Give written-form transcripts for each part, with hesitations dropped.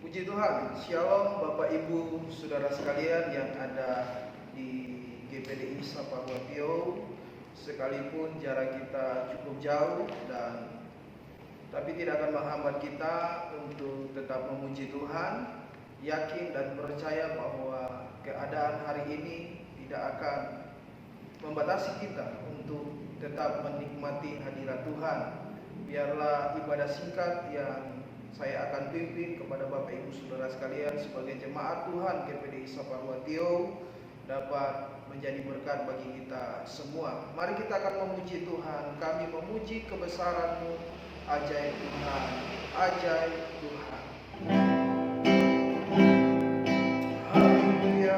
Puji Tuhan, Shalom Bapak Ibu Saudara sekalian yang ada di GPDI Saparwatio. Sekalipun jarak kita cukup jauh tapi tidak akan menghambat kita untuk tetap memuji Tuhan, yakin dan percaya bahwa keadaan hari ini tidak akan membatasi kita untuk tetap menikmati hadirat Tuhan. Biarlah ibadah singkat yang saya akan pimpin kepada Bapak Ibu Saudara sekalian sebagai jemaat Tuhan GPDI Saparwatio dapat menjadi berkat bagi kita semua. Mari kita akan memuji Tuhan. Kami memuji kebesaran-Mu, ajaib Tuhan, ajaib Tuhan. Haleluya.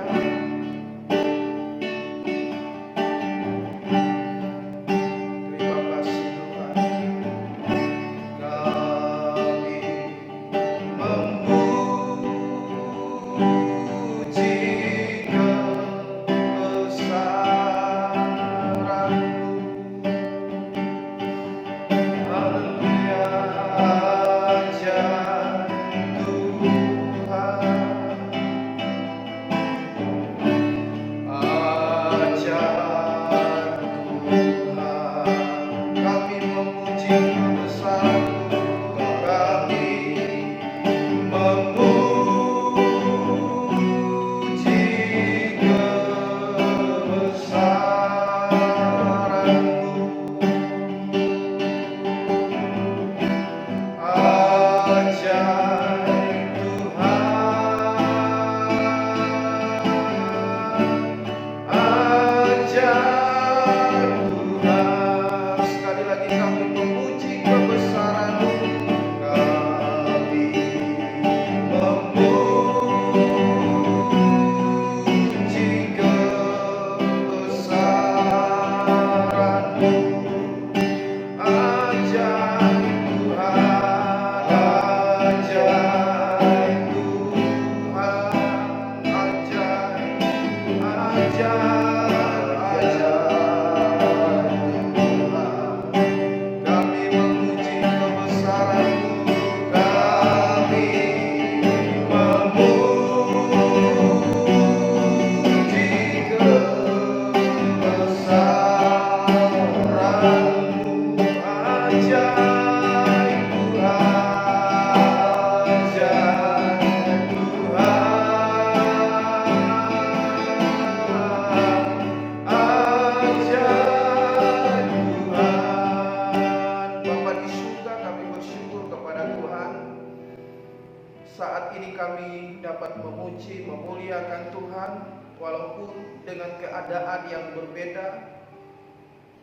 Saat ini kami dapat memuji, memuliakan Tuhan walaupun dengan keadaan yang berbeda.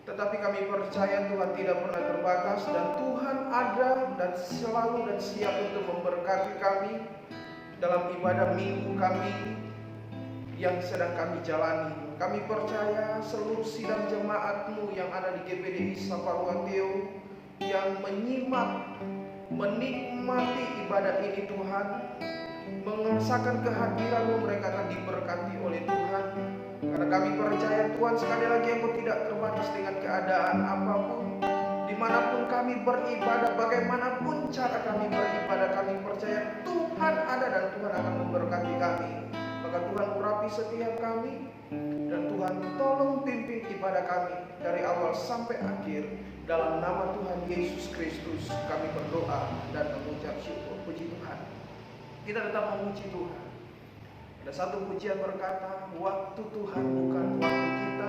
Tetapi kami percaya Tuhan tidak pernah terbatas dan Tuhan ada dan selalu dan siap untuk memberkati kami dalam ibadah minggu kami yang sedang kami jalani. Kami percaya seluruh sidang jemaat-Mu yang ada di GPDI Saparwatio yang menyimak, menikmati ibadah ini Tuhan, merasakan kehadiran-Mu, mereka akan diberkati oleh Tuhan. Karena kami percaya Tuhan sekali lagi Engkau tidak terbatas dengan keadaan apapun. Dimanapun kami beribadah, bagaimanapun cara kami beribadah, kami percaya Tuhan ada dan Tuhan akan memberkati kami. Maka Tuhan urapi setiap kami dan Tuhan tolong pimpin ibadah kami dari awal sampai akhir. Dalam nama Tuhan Yesus Kristus kami berdoa dan mengucap syukur. Puji Tuhan. Kita tetap memuji Tuhan. Ada satu pujian berkata, waktu Tuhan bukan waktu kita.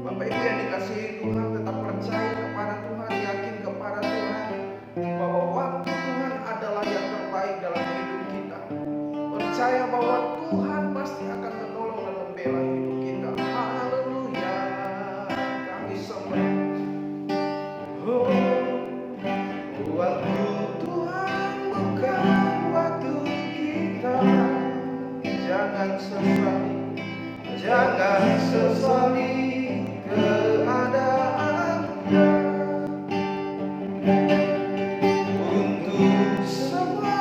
Bapak Ibu yang dikasihi Tuhan, tetap percaya kepada Tuhan, yakin kepada Tuhan bahwa waktu Tuhan adalah yang terbaik dalam hidup kita. Percaya bahwa Tuhan pasti akan menolong dan membela hidup kita. Haleluya. Kami sembah. Waktu Tuhan bukan waktu kita. Jangan sesali keadaannya. Untuk semua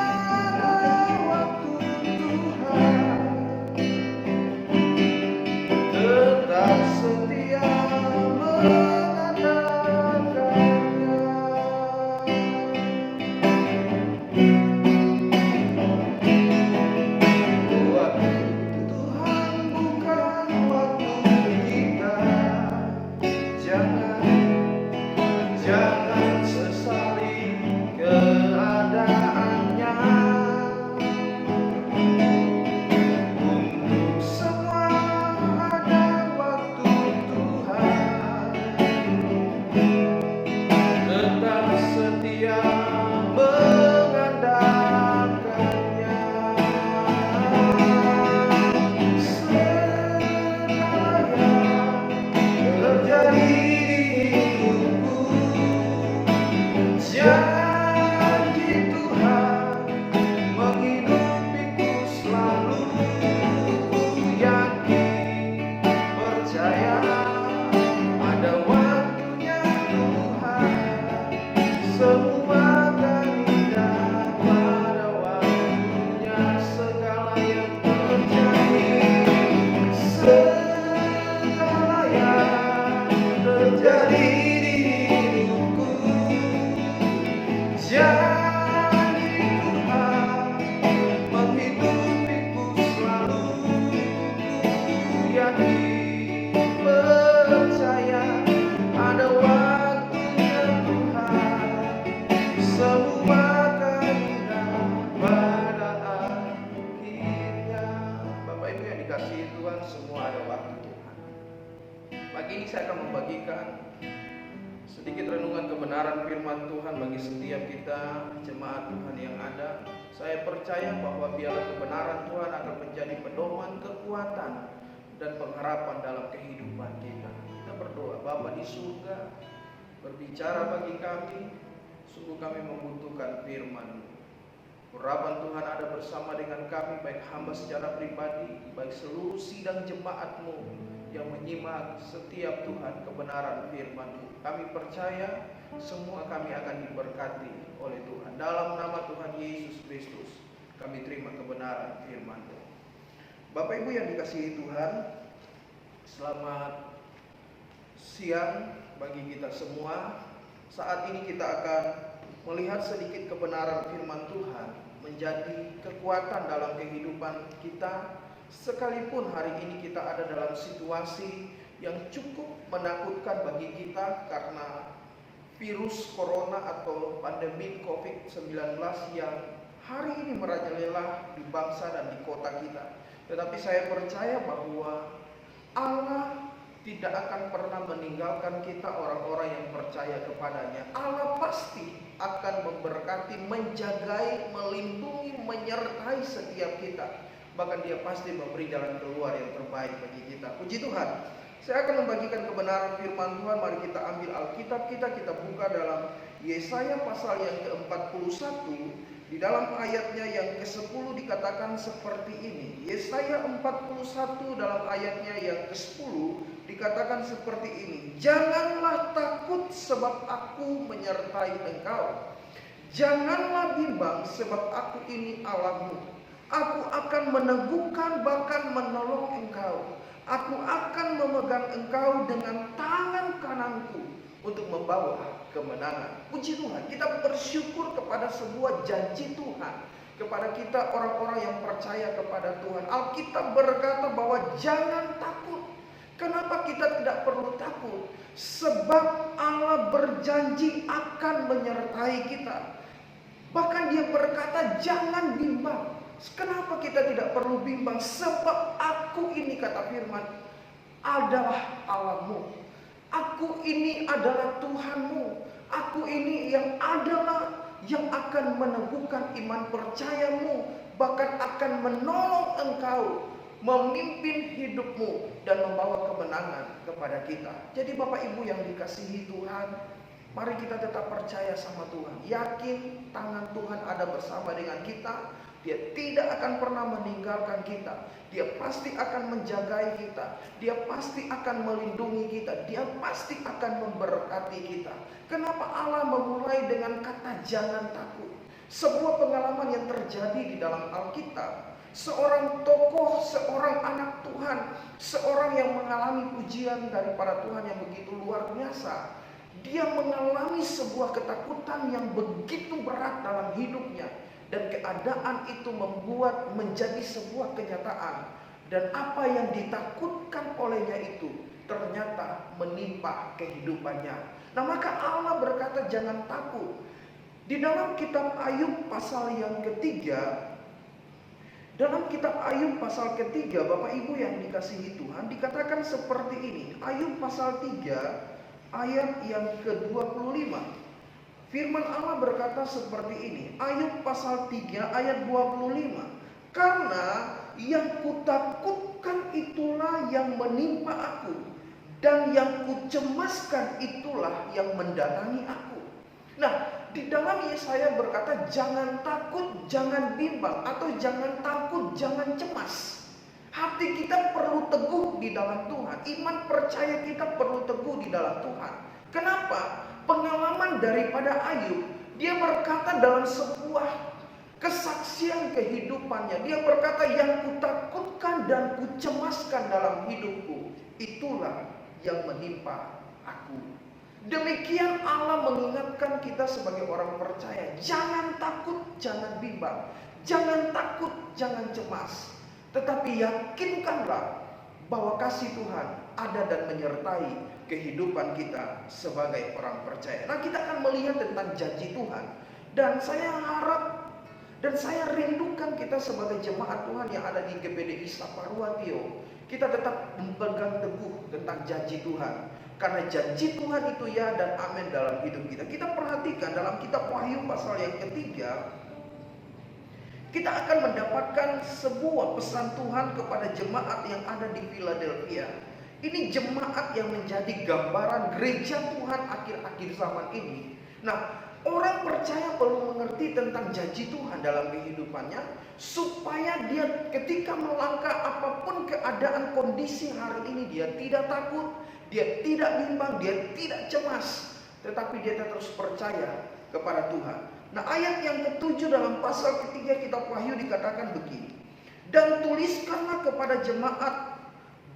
waktu Tuhan tetap setia mengadakannya. ini saya akan membagikan sedikit renungan kebenaran firman Tuhan bagi setiap kita jemaat Tuhan yang ada. Saya percaya bahwa biarlah kebenaran Tuhan akan menjadi pedoman, kekuatan, dan pengharapan dalam kehidupan kita. Kita berdoa. Bapa di surga, berbicara bagi kami. Sungguh kami membutuhkan firman-Mu. Urapan Tuhan ada bersama dengan kami, baik hamba secara pribadi, baik seluruh sidang jemaat-Mu yang menyimak setiap Tuhan kebenaran firman-Mu. Kami percaya semua kami akan diberkati oleh Tuhan. Dalam nama Tuhan Yesus Kristus kami terima kebenaran firman-Mu. Bapak Ibu yang dikasihi Tuhan, selamat siang bagi kita semua. Saat ini kita akan melihat sedikit kebenaran firman Tuhan menjadi kekuatan dalam kehidupan kita. Sekalipun hari ini kita ada dalam situasi yang cukup menakutkan bagi kita karena virus corona atau pandemi COVID-19 yang hari ini merajalela di bangsa dan di kota kita. Tetapi saya percaya bahwa Allah tidak akan pernah meninggalkan kita orang-orang yang percaya kepadanya. Allah pasti akan memberkati, menjagai, melindungi, menyertai setiap kita. Bahkan Dia pasti memberi jalan keluar yang terbaik bagi kita. Puji Tuhan. Saya akan membagikan kebenaran firman Tuhan. Mari kita ambil Alkitab kita buka dalam Yesaya pasal yang ke-41. Di dalam ayatnya yang ke-10 dikatakan seperti ini. Yesaya 41 dalam ayatnya yang ke-10 dikatakan seperti ini. Janganlah takut sebab aku menyertai engkau. Janganlah bimbang sebab aku ini Allahmu. Aku akan meneguhkan bahkan menolong engkau. Aku akan memegang engkau dengan tangan kananku untuk membawa kemenangan. Puji Tuhan, kita bersyukur kepada sebuah janji Tuhan kepada kita orang-orang yang percaya kepada Tuhan. Alkitab berkata bahwa jangan takut. Kenapa kita tidak perlu takut? Sebab Allah berjanji akan menyertai kita. Bahkan Dia berkata jangan bimbang. Kenapa kita tidak perlu bimbang? Sebab aku ini, kata firman, adalah Allahmu. Aku ini adalah Tuhanmu. Aku ini yang adalah yang akan meneguhkan iman percayamu, bahkan akan menolong engkau, memimpin hidupmu dan membawa kemenangan kepada kita. Jadi Bapak Ibu yang dikasihi Tuhan, mari kita tetap percaya sama Tuhan. Yakin tangan Tuhan ada bersama dengan kita. Dia tidak akan pernah meninggalkan kita. Dia pasti akan menjagai kita. Dia pasti akan melindungi kita. Dia pasti akan memberkati kita. Kenapa Allah memulai dengan kata jangan takut? Sebuah pengalaman yang terjadi di dalam Alkitab. Seorang tokoh, seorang anak Tuhan, seorang yang mengalami pujian daripada Tuhan yang begitu luar biasa. Dia mengalami sebuah ketakutan yang begitu berat dalam hidupnya. Dan keadaan itu membuat menjadi sebuah kenyataan. Dan apa yang ditakutkan olehnya itu ternyata menimpa kehidupannya. Nah, maka Allah berkata jangan takut. Di dalam kitab Ayub pasal yang ketiga, dalam kitab Ayub pasal ketiga, Bapak Ibu yang dikasihi Tuhan, dikatakan seperti ini. Ayub pasal 3 ayat yang ke-25. Firman Allah berkata seperti ini. Ayub pasal 3 ayat 25. Karena yang kutakutkan itulah yang menimpa aku, dan yang kucemaskan itulah yang mendatangi aku. Nah, di dalam Yesaya berkata jangan takut, jangan bimbang, atau jangan takut, jangan cemas. Hati kita perlu teguh di dalam Tuhan. Iman percaya kita perlu teguh di dalam Tuhan. Kenapa? Pengalaman daripada Ayub, dia berkata dalam sebuah kesaksian kehidupannya. Dia berkata yang kutakutkan dan kucemaskan dalam hidupku, itulah yang menimpa aku. Demikian Allah mengingatkan kita sebagai orang percaya. Jangan takut, jangan bimbang. Jangan takut, jangan cemas. Tetapi yakinkanlah bahwa kasih Tuhan ada dan menyertai kehidupan kita sebagai orang percaya. Nah, kita akan melihat tentang janji Tuhan. Dan saya harap dan saya rindukan kita sebagai jemaat Tuhan yang ada di GPDI Saparua Tio, kita tetap memegang teguh tentang janji Tuhan. Karena janji Tuhan itu ya dan amin dalam hidup kita. Kita perhatikan dalam kitab Wahyu pasal yang ketiga, kita akan mendapatkan sebuah pesan Tuhan kepada jemaat yang ada di Philadelphia. Ini jemaat yang menjadi gambaran gereja Tuhan akhir-akhir zaman ini. Nah, orang percaya perlu mengerti tentang janji Tuhan dalam kehidupannya, supaya dia ketika melangkah apapun keadaan kondisi hari ini, dia tidak takut, dia tidak bimbang, dia tidak cemas, tetapi dia terus percaya kepada Tuhan. Nah, ayat yang ke-7 dalam pasal ketiga kitab Wahyu dikatakan begini. Dan tuliskanlah kepada jemaat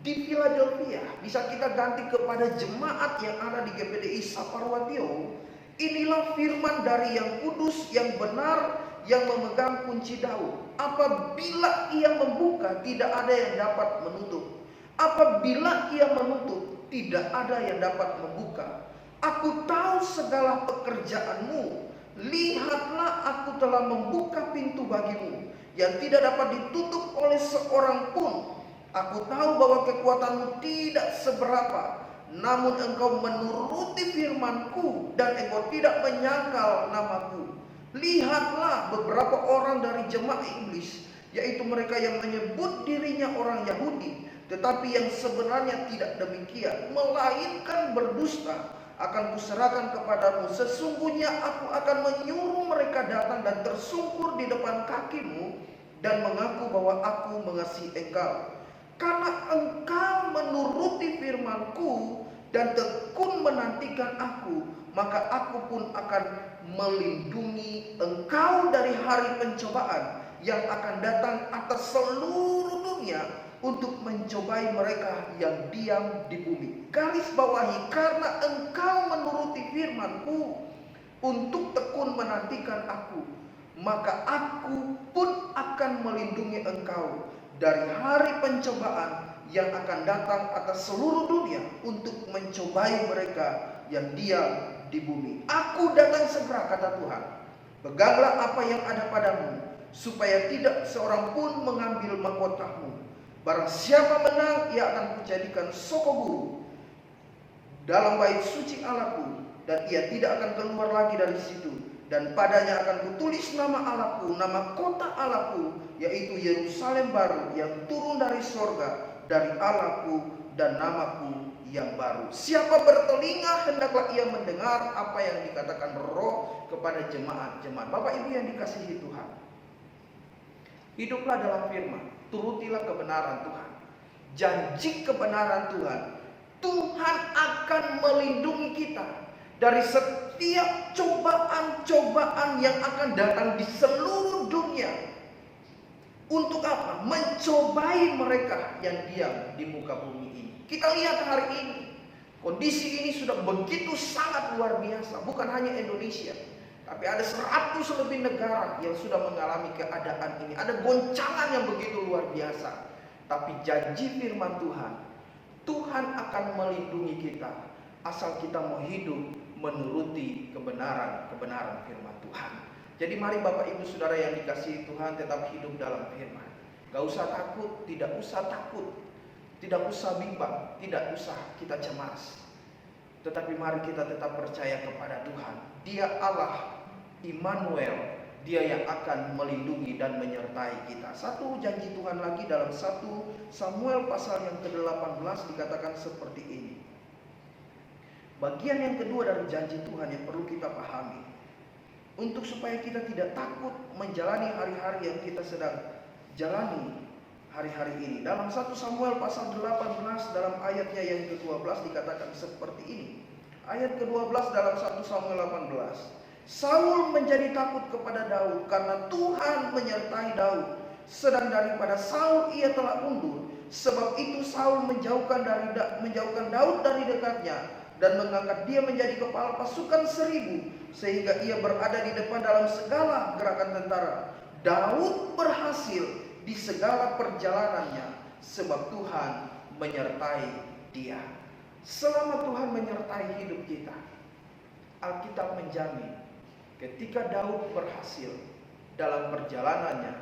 di Philadelphia. Bisa kita ganti kepada jemaat yang ada di GPDI Saparwatio. Inilah firman dari yang kudus, yang benar, yang memegang kunci Daud. Apabila ia membuka, tidak ada yang dapat menutup. Apabila ia menutup, tidak ada yang dapat membuka. Aku tahu segala pekerjaanmu. Lihatlah, aku telah membuka pintu bagimu yang tidak dapat ditutup oleh seorang pun. Aku tahu bahwa kekuatanmu tidak seberapa, namun engkau menuruti firmanku dan engkau tidak menyangkal namaku. Lihatlah, beberapa orang dari jemaat iblis, yaitu mereka yang menyebut dirinya orang Yahudi, tetapi yang sebenarnya tidak demikian, melainkan berdusta, akan kuserahkan kepadamu. Sesungguhnya aku akan menyuruh mereka datang dan tersungkur di depan kakimu dan mengaku bahwa aku mengasihi engkau. Karena engkau menuruti firmanku dan tekun menantikan aku, maka aku pun akan melindungi engkau dari hari pencobaan yang akan datang atas seluruh dunia untuk mencobai mereka yang diam di bumi. Garis bawahi, karena engkau menuruti firmanku untuk tekun menantikan aku, maka aku pun akan melindungi engkau dari hari pencobaan yang akan datang atas seluruh dunia untuk mencobai mereka yang diam di bumi. Aku datang segera, kata Tuhan. Peganglah apa yang ada padamu, supaya tidak seorang pun mengambil mahkotamu. Barang siapa menang, ia akan kujadikan sokoguru dalam bait suci Allahku, dan ia tidak akan keluar lagi dari situ. Dan padanya akan kutulis nama Allahku, nama kota Allahku, yaitu Yerusalem baru yang turun dari sorga, dari Allahku, dan namaku yang baru. Siapa bertelinga, hendaklah ia mendengar apa yang dikatakan Roh kepada jemaat-jemaat. Bapak Ibu yang dikasihi Tuhan, hiduplah dalam firman, turutilah kebenaran Tuhan, janji kebenaran Tuhan. Tuhan akan melindungi kita dari setiap cobaan-cobaan yang akan datang di seluruh dunia. Untuk apa? Mencobai mereka yang diam di muka bumi ini. Kita lihat hari ini, kondisi ini sudah begitu sangat luar biasa. Bukan hanya Indonesia, tapi ada 100 lebih negara yang sudah mengalami keadaan ini. Ada goncangan yang begitu luar biasa. Tapi janji firman Tuhan, Tuhan akan melindungi kita asal kita mau hidup menuruti kebenaran firman Tuhan. Jadi mari Bapak Ibu Saudara yang dikasihi Tuhan, tetap hidup dalam firman. Gak usah takut, tidak usah takut, tidak usah bimbang, tidak usah kita cemas. Tetapi mari kita tetap percaya kepada Tuhan. Dia Allah Immanuel, Dia yang akan melindungi dan menyertai kita. Satu janji Tuhan lagi dalam 1 Samuel pasal yang ke-18 dikatakan seperti ini. Bagian yang kedua dari janji Tuhan yang perlu kita pahami, untuk supaya kita tidak takut menjalani hari-hari yang kita sedang jalani hari-hari ini. Dalam 1 Samuel pasal 18 dalam ayatnya yang ke-12 dikatakan seperti ini. Ayat ke-12 dalam 1 Samuel 18. Saul menjadi takut kepada Daud karena Tuhan menyertai Daud, sedang daripada Saul ia telah undur. Sebab itu Saul menjauhkan Daud dari dekatnya dan mengangkat dia menjadi kepala pasukan 1000, sehingga ia berada di depan dalam segala gerakan tentara. Daud berhasil di segala perjalanannya sebab Tuhan menyertai dia. Selama Tuhan menyertai hidup kita, Alkitab menjamin ketika Daud berhasil dalam perjalanannya,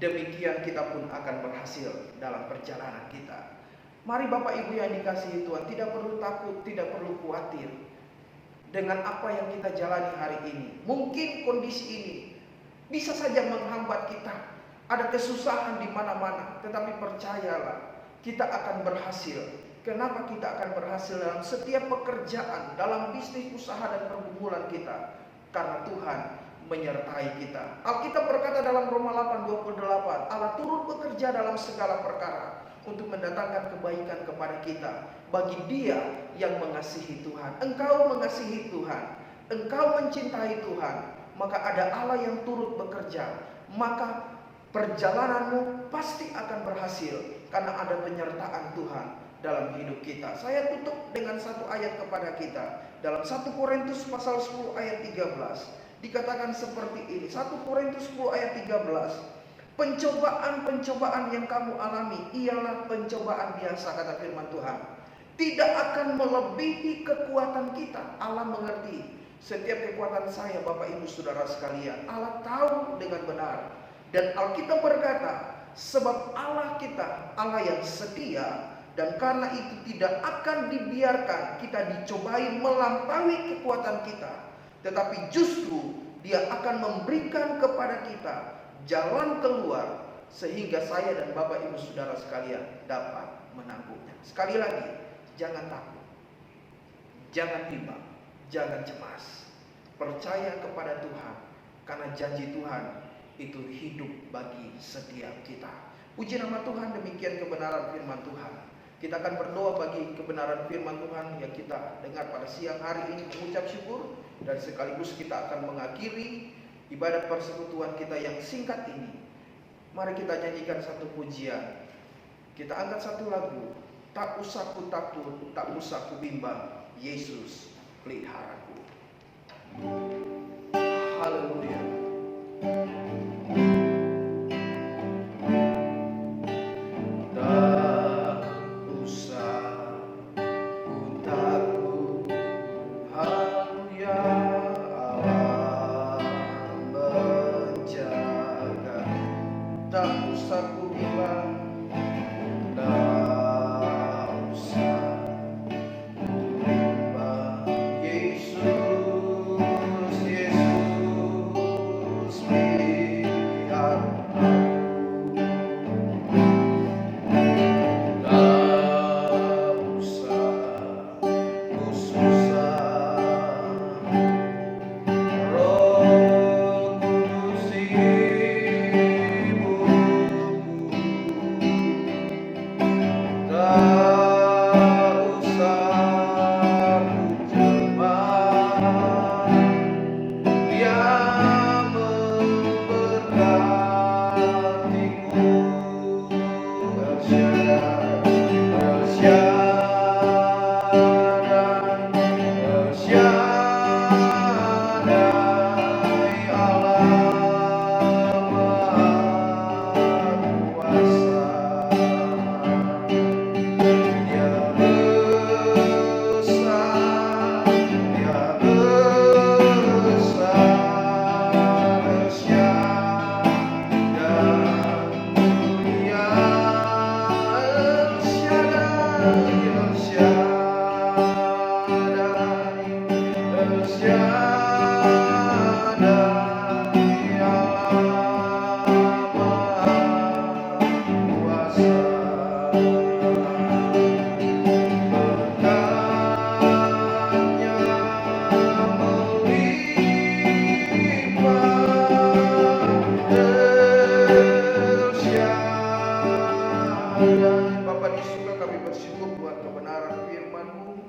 demikian kita pun akan berhasil dalam perjalanan kita. Mari Bapak Ibu yang dikasihi Tuhan, tidak perlu takut, tidak perlu khawatir dengan apa yang kita jalani hari ini. Mungkin kondisi ini bisa saja menghambat kita. Ada kesusahan di mana-mana, tetapi percayalah, kita akan berhasil. Kenapa kita akan berhasil dalam setiap pekerjaan, dalam bisnis, usaha, dan pergumulan kita? Karena Tuhan menyertai kita. Alkitab berkata dalam Roma 8:28, Allah turut bekerja dalam segala perkara untuk mendatangkan kebaikan kepada kita bagi dia yang mengasihi Tuhan. Engkau mengasihi Tuhan, engkau mencintai Tuhan, maka ada Allah yang turut bekerja. Maka perjalananmu pasti akan berhasil karena ada penyertaan Tuhan dalam hidup kita. Saya tutup dengan satu ayat kepada kita. Dalam 1 Korintus pasal 10 ayat 13 dikatakan seperti ini. 1 Korintus 10 ayat 13. Pencobaan-pencobaan yang kamu alami ialah pencobaan biasa, kata firman Tuhan. Tidak akan melebihi kekuatan kita. Allah mengerti setiap kekuatan saya, Bapak Ibu Saudara sekalian. Allah tahu dengan benar. Dan Alkitab berkata, sebab Allah kita, Allah yang setia, dan karena itu tidak akan dibiarkan kita dicobai melampaui kekuatan kita. Tetapi justru Dia akan memberikan kepada kita jalan keluar sehingga saya dan Bapak Ibu Saudara sekalian dapat menanggungnya. Sekali lagi, jangan takut, jangan bimbang, jangan cemas. Percaya kepada Tuhan, karena janji Tuhan itu hidup bagi setiap kita. Puji nama Tuhan, demikian kebenaran firman Tuhan. Kita akan berdoa bagi kebenaran firman Tuhan yang kita dengar pada siang hari ini, mengucap syukur, dan sekaligus kita akan mengakhiri ibadat persekutuan kita yang singkat ini. Mari kita nyanyikan satu pujian. Kita angkat satu lagu. Tak usah ku takut, tak usah ku bimbang, Yesus peliharaku. Haleluya. Bapa di surga, kami bersyukur buat kebenaran firman-Mu,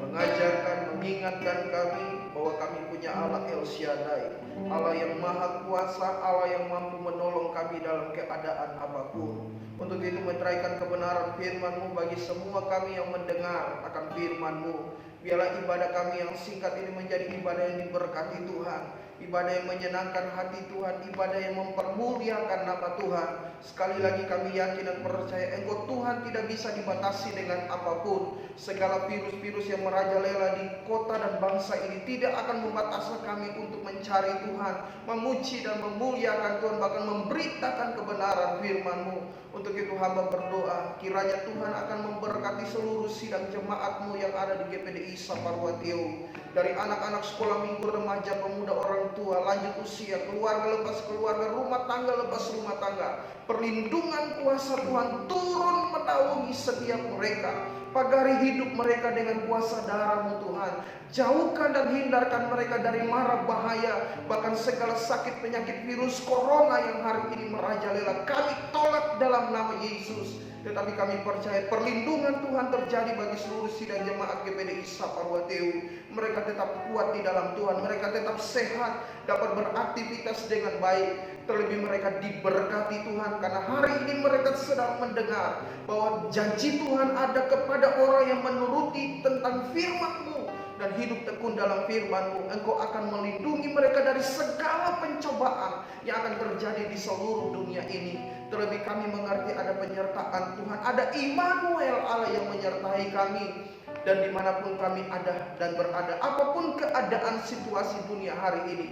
mengajarkan, mengingatkan kami bahwa kami punya Allah El Shaddai, Allah yang maha kuasa, Allah yang mampu menolong kami dalam keadaan apapun. Untuk itu meteraikan kebenaran firman-Mu bagi semua kami yang mendengar akan firman-Mu. Biarlah ibadah kami yang singkat ini menjadi ibadah yang diberkati Tuhan. ibadah yang menyenangkan hati Tuhan, ibadah yang mempermuliakan nama Tuhan. Sekali lagi kami yakin dan percaya Engkau Tuhan tidak bisa dibatasi dengan apapun. Segala virus-virus yang merajalela di kota dan bangsa ini tidak akan membatasi kami untuk mencari Tuhan, memuji dan memuliakan Tuhan, bahkan memberitakan kebenaran firman-Mu. Untuk itu hamba berdoa, kiranya Tuhan akan memberkati seluruh sidang jemaat-Mu yang ada di GPDI Saparua Teu. Dari anak-anak sekolah minggu, remaja, pemuda, orang tua, lanjut usia, keluarga lepas keluarga, rumah tangga lepas rumah tangga. Perlindungan kuasa Tuhan turun menaungi setiap mereka. Pagari hidup mereka dengan kuasa darah-Mu Tuhan. Jauhkan dan hindarkan mereka dari mara bahaya, bahkan segala sakit penyakit virus corona yang hari ini merajalela. Kami tolak dalam nama Yesus. Tetapi kami percaya perlindungan Tuhan terjadi bagi seluruh sidang jemaat GPDI Saparua Teu. Mereka tetap kuat di dalam Tuhan, mereka tetap sehat, dapat beraktivitas dengan baik. Terlebih mereka diberkati Tuhan, karena hari ini mereka sedang mendengar bahwa janji Tuhan ada kepada orang yang menuruti tentang firman-Mu dan hidup tekun dalam firman-Mu. Engkau akan melindungi mereka dari segala pencobaan yang akan terjadi di seluruh dunia ini. Terlebih kami mengerti ada penyertaan Tuhan, ada Immanuel, Allah yang menyertai kami. Dan dimanapun kami ada dan berada, apapun keadaan situasi dunia hari ini,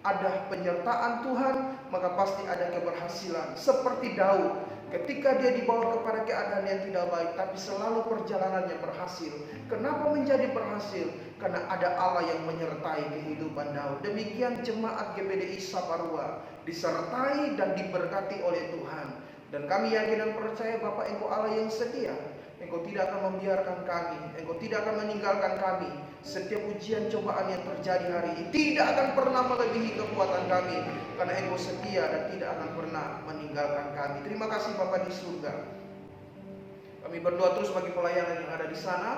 ada penyertaan Tuhan, maka pasti ada keberhasilan. Seperti Daud, ketika dia dibawa kepada keadaan yang tidak baik, tapi selalu perjalanannya berhasil. Kenapa menjadi berhasil? Karena ada Allah yang menyertai kehidupan Daud. Demikian jemaat GPDI Saparua disertai dan diberkati oleh Tuhan. Dan kami yakin dan percaya Bapa, Engkau Allah yang setia. Engkau tidak akan membiarkan kami, Engkau tidak akan meninggalkan kami. Setiap ujian cobaan yang terjadi hari ini tidak akan pernah melebihi kekuatan kami, karena Engkau setia dan tidak akan pernah meninggalkan kami. Terima kasih Bapa di surga. Kami berdoa terus bagi pelayanan yang ada di sana,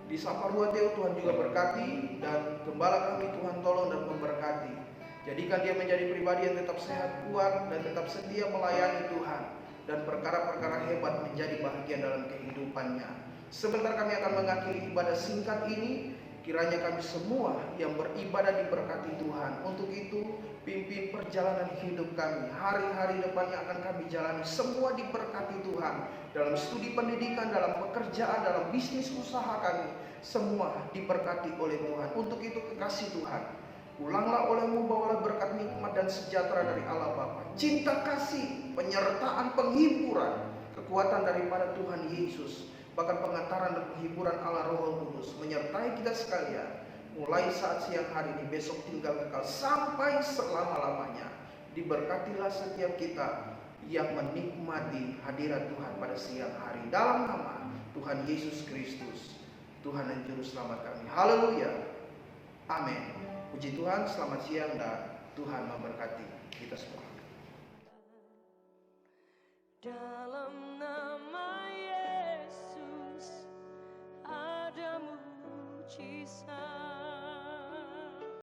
di Saparua Teu. Tuhan juga berkati, dan gembala kami Tuhan tolong dan memberkati. Jadikan dia menjadi pribadi yang tetap sehat, kuat, dan tetap setia melayani Tuhan. Dan perkara-perkara hebat menjadi bahagian dalam kehidupannya. Sebentar kami akan mengakhiri ibadah singkat ini. Kiranya kami semua yang beribadah diberkati Tuhan. Untuk itu pimpin perjalanan hidup kami. Hari-hari depan yang akan kami jalani semua diberkati Tuhan. Dalam studi pendidikan, dalam pekerjaan, dalam bisnis usaha kami, semua diberkati oleh Tuhan. Untuk itu kekasih Tuhan, pulanglah olehmu, bawalah berkat nikmat dan sejahtera dari Allah Bapa, cinta kasih, penyertaan, penghiburan, kekuatan daripada Tuhan Yesus, bahkan pengantaran dan penghiburan Allah Roh Kudus menyertai kita sekalian, mulai saat siang hari ini, besok tinggal kekal sampai selama-lamanya. Diberkatilah setiap kita yang menikmati hadirat Tuhan pada siang hari, dalam nama Tuhan Yesus Kristus, Tuhan dan Juru Selamat kami. Haleluya, amin. Puji Tuhan, selamat siang dan Tuhan memberkati kita semua.